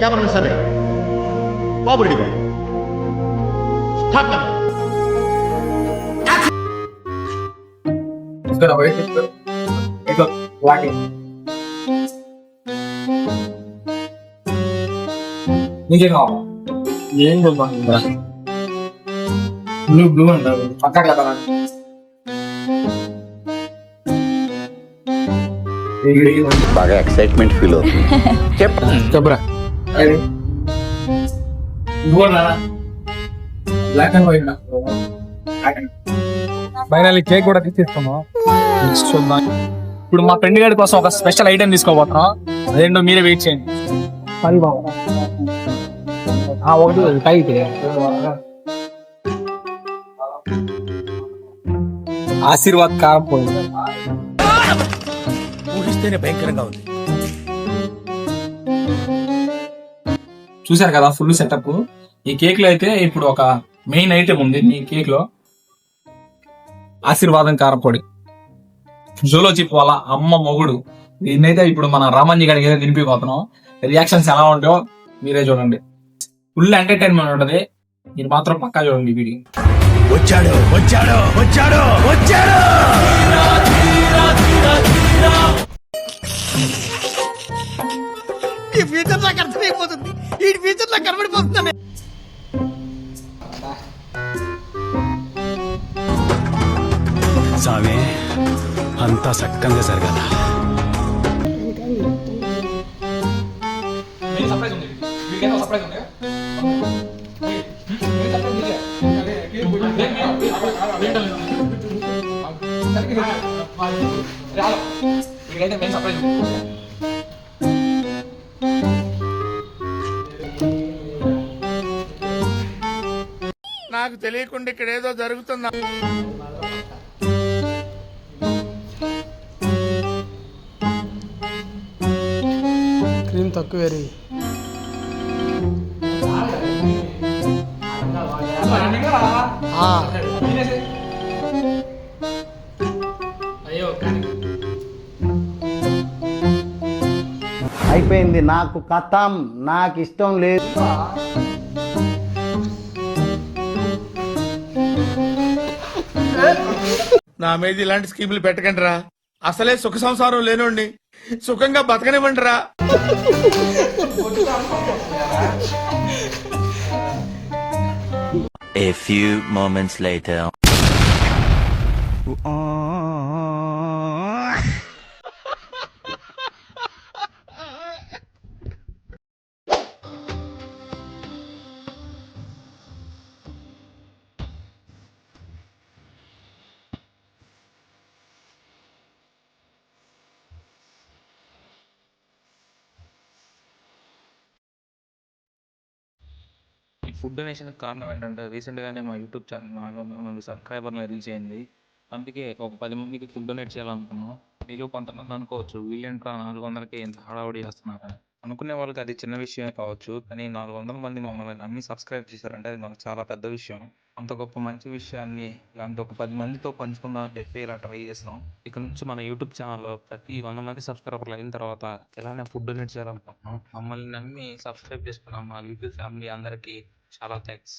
Camera sir Babu ready start It's gonna wait. It's got blacking. నీకేం కావాలి? ఏం కొనుక్కుంటా blue అంటారు పక్కన కదా బాగా ఎక్సైట్మెంట్ ఫీల్ అవుతుంది. చెప్పరా బ్లూ అన్నా black and white finally cake కూడా తీసిస్తాము చూద్దాం. ఇప్పుడు మా ఫ్రెండ్ గారి కోసం ఒక స్పెషల్ ఐటెం తీసుకోబోతున్నాం. అదేంటో మీరే వెయిట్ చేయండి. ఒకటి టైట్ ఆశీర్వాద్ కాకపోయి ఊహిస్తేనే భయంకరంగా ఉంది. చూసారు కదా ఫుల్ సెటప్. ఈ కేక్ లో అయితే ఇప్పుడు ఒక మెయిన్ ఐటెం ఉంది. ఈ కేక్ లో ఆశీర్వాదం కారపొడి. జోలో చిప్ వాళ్ళ అమ్మ మొగుడు. దీన్నైతే ఇప్పుడు మన రామాంజీ గారికి అయితే తినిపిపోతున్నాం. రియాక్షన్స్ ఎలా ఉంటాయో మీరే చూడండి. ఫుల్ ఎంటర్టైన్మెంట్ ఉంటది. మీరు మాత్రం పక్కా చూడండి వీడియో. వచ్చాడు వచ్చాడు వచ్చాడు వచ్చాడు ఈ ఫ్యూచర్ నాకు అర్థమైపోతుంది. ఈ ఫ్యూచర్ నాకు కనబడిపోతుంది. సామే అంతా సక్కంగా జరగాల. నాకు తెలియకుండా ఇక్కడ ఏదో జరుగుతుందా. క్రీమ్ తక్కువ అయిపోయింది. నాకు కథం, నాకు ఇష్టం లేదు. నా మీద ఇలాంటి స్కీములు పెట్టకండి రా. అసలే సుఖ సంసారం లేనోండి. సుఖంగా బతకనివ్వండి రా. A few moments later. Food donation కారణం ఏంటంటే రీసెంట్గానే మా యూట్యూబ్ ఛానల్ సబ్స్క్రైబర్లు రీచ్ అయింది. అందుకే ఒక 10 మందికి ఫుడ్ డొనేట్ చేయాలనుకున్నాం. మీరు కొంతమంది అనుకోవచ్చు వీళ్ళేంట్రా 400కి ఎంత హడావుడి చేస్తున్నారు అనుకునే వాళ్ళకి అది చిన్న విషయమే కావచ్చు. కానీ 400 మంది మమ్మల్ని నమ్మి సబ్స్క్రైబ్ చేశారంటే అది మనకు చాలా పెద్ద విషయం. అంత గొప్ప మంచి విషయాన్ని ఇలాంటి ఒక 10 మందితో పంచుకుందాం అని చెప్పి ఇలా ట్రై చేస్తాం. ఇక నుంచి మన యూట్యూబ్ ఛానల్లో ప్రతి 100 మంది సబ్స్క్రైబర్లు అయిన తర్వాత ఎలానే ఫుడ్ డొనేట్ చేయాలనుకుంటున్నాం. మమ్మల్ని నమ్మి సబ్స్క్రైబ్ చేసుకున్నాం మా యూట్యూబ్ ఫ్యామిలీ అందరికీ చాలా థ్యాంక్స్.